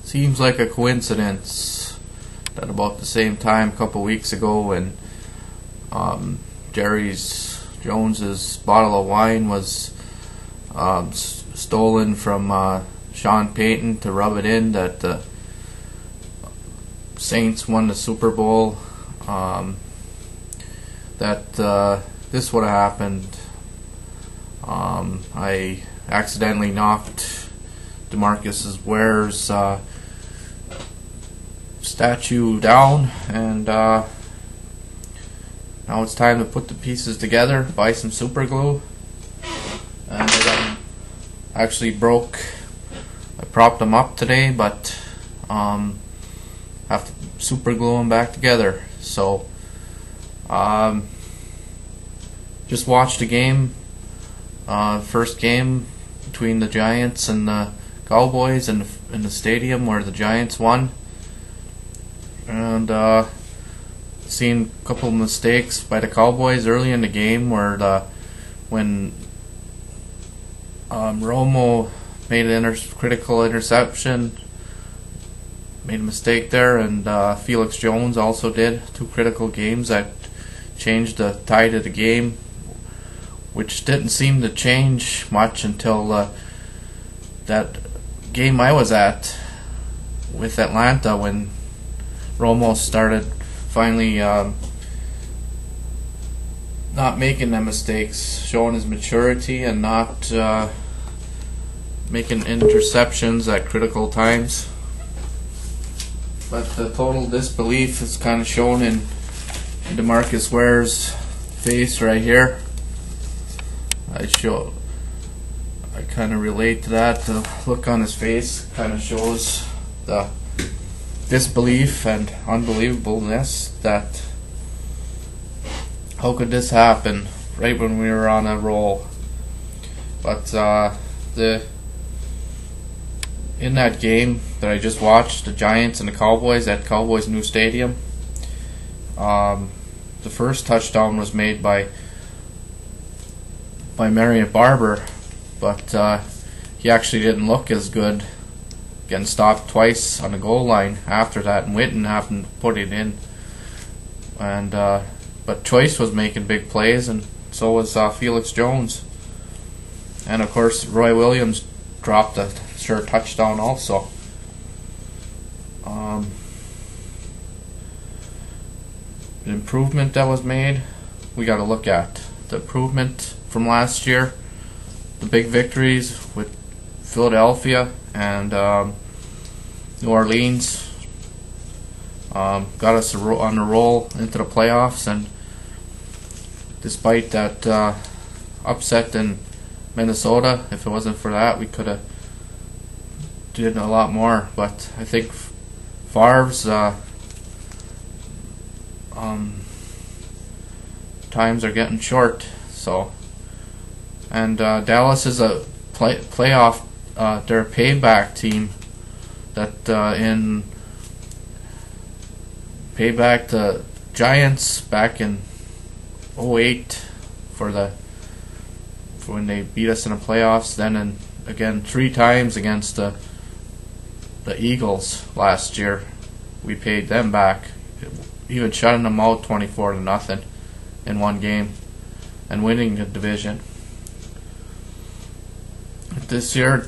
Seems like a coincidence that about the same time, a couple weeks ago, when Jones's bottle of wine was stolen from Sean Payton to rub it in, that the Saints won the Super Bowl, that this would have happened. I accidentally knocked DeMarcus Ware's statue down, and now it's time to put the pieces together, buy some super glue. And it actually broke. I propped them up today, but have to super glue them back together. So just watched the game, first game between the Giants and the Cowboys in the stadium where the Giants won, and seen a couple of mistakes by the Cowboys early in the game where when Romo made an critical interception, made a mistake there, and Felix Jones also did two critical games that changed the tide of the game, which didn't seem to change much until that game I was at with Atlanta, when Romo started finally not making the mistakes, showing his maturity, and not making interceptions at critical times. But the total disbelief is kind of shown in DeMarcus Ware's face right here. I kind of relate to that. The look on his face kind of shows the disbelief and unbelievableness that how could this happen right when we were on a roll. But in that game that I just watched, the Giants and the Cowboys at Cowboys' new stadium, the first touchdown was made by Marion Barber, but he actually didn't look as good, getting stopped twice on the goal line after that, and Witten happened to put it in. And but Choice was making big plays, and so was Felix Jones. And of course, Roy Williams dropped a sure touchdown also. The improvement that was made, we got to look at the improvement from last year. The big victories with Philadelphia and New Orleans got us on the roll into the playoffs, and despite that upset in Minnesota, if it wasn't for that, we could have did a lot more. But I think Favre's times are getting short. So, and Dallas is a playoff. They're a payback team that in payback the Giants back in 2008 for when they beat us in the playoffs. Then again 3 times against the Eagles last year, we paid them back, even shutting them out 24-0 in one game and winning the division. This year,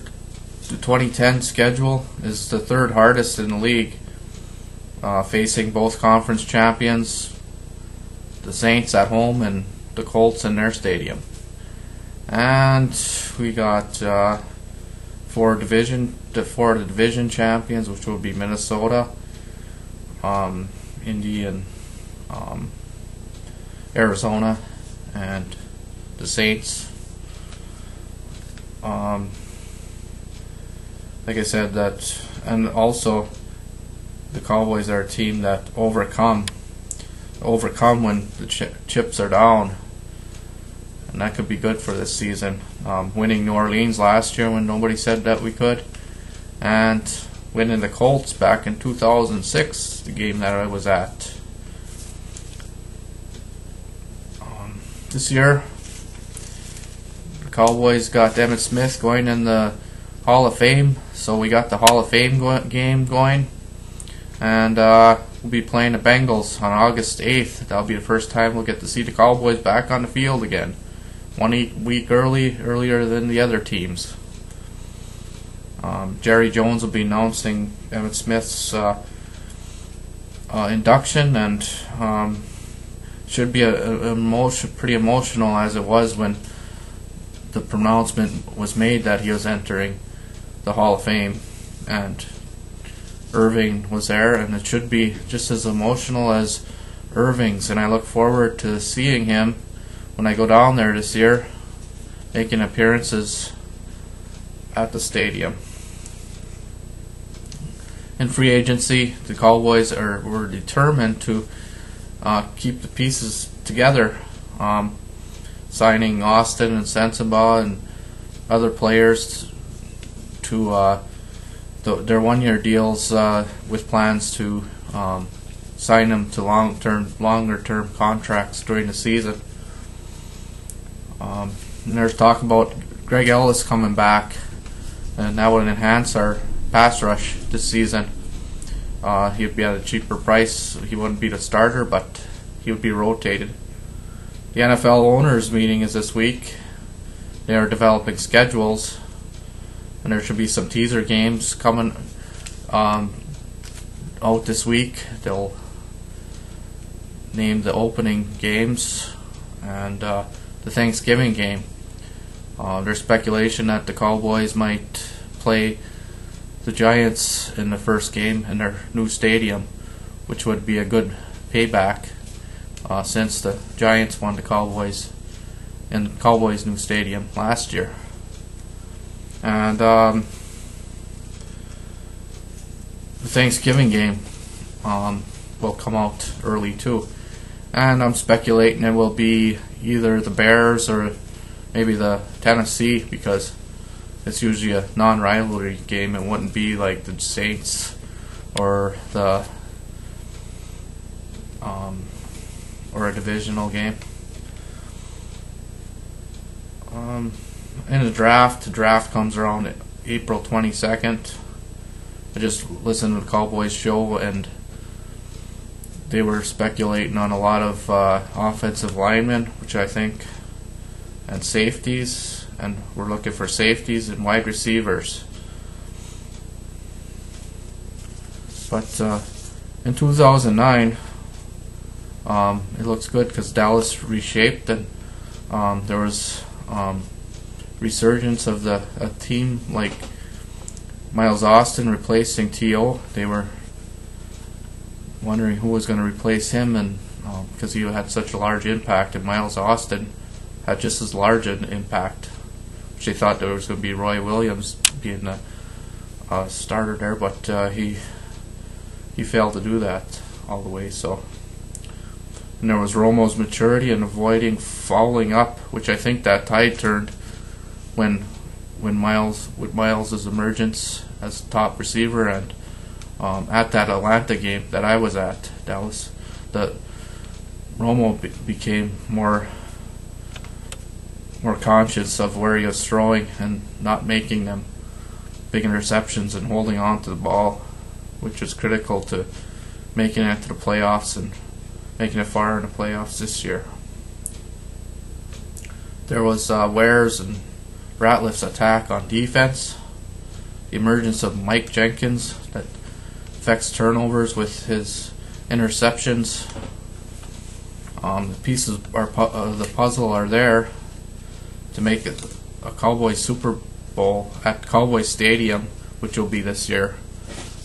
the 2010 schedule is the 3rd hardest in the league, facing both conference champions, the Saints at home and the Colts in their stadium. And we got four division champions, which will be Minnesota, Indy, and Arizona, and the Saints. Like I said, that, and also the Cowboys are a team that overcome when the chips are down, and that could be good for this season. Winning New Orleans last year when nobody said that we could, and winning the Colts back in 2006, the game that I was at. This year, the Cowboys got Emmit Smith going in the Hall of Fame, so we got the Hall of Fame game going, and we'll be playing the Bengals on August 8th. That'll be the first time we'll get to see the Cowboys back on the field again, 1 week earlier than the other teams. Jerry Jones will be announcing Emmit Smith's induction, and should be pretty emotional, as it was when the pronouncement was made that he was entering the Hall of Fame, and Irving was there, and it should be just as emotional as Irving's, and I look forward to seeing him when I go down there this year, making appearances at the stadium. In free agency, the Cowboys were determined to keep the pieces together, signing Austin and Sensabaugh and other players to their one-year deals with plans to sign them to longer-term contracts during the season. And there's talk about Greg Ellis coming back, and that would enhance our pass rush this season. He'd be at a cheaper price. He wouldn't be the starter, but he would be rotated. The NFL owners meeting is this week. They are developing schedules, and there should be some teaser games coming out this week. They'll name the opening games and the Thanksgiving game. There's speculation that the Cowboys might play the Giants in the first game in their new stadium, which would be a good payback since the Giants won the Cowboys in the Cowboys' new stadium last year. And the Thanksgiving game will come out early too, and I'm speculating it will be either the Bears or maybe the Tennessee, because it's usually a non-rivalry game. It wouldn't be like the Saints or the or a divisional game. In the draft comes around April 22nd. I just listened to the Cowboys show, and they were speculating on a lot of offensive linemen, which I think, and safeties, and we're looking for safeties and wide receivers. But in 2009, it looks good because Dallas reshaped, and there was resurgence of a team like Miles Austin replacing T.O. They were wondering who was going to replace him, and because he had such a large impact, and Miles Austin had just as large an impact, which they thought there was going to be Roy Williams being the starter there, but he failed to do that all the way. So, and there was Romo's maturity and avoiding fouling up, which I think that tide turned when Miles' emergence as top receiver, and at that Atlanta game that I was at, Dallas, that Romo became more conscious of where he was throwing and not making them big interceptions and holding on to the ball, which is critical to making it to the playoffs and making it far in the playoffs this year. There was Ware's and Ratliff's attack on defense, the emergence of Mike Jenkins that affects turnovers with his interceptions. The pieces of the puzzle are there to make it a Cowboys Super Bowl at Cowboys Stadium, which will be this year.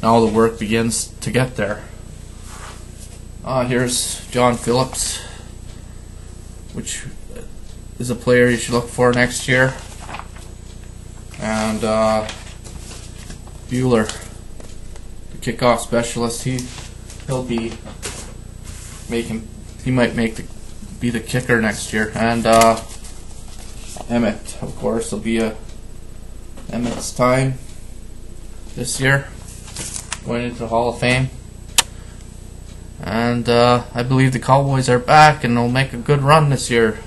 Now the work begins to get there. Here's John Phillips, which is a player you should look for next year. And Bueller, the kickoff specialist, he might be the kicker next year. And Emmit, of course, will be Emmit's time this year, going into the Hall of Fame. And I believe the Cowboys are back, and they'll make a good run this year.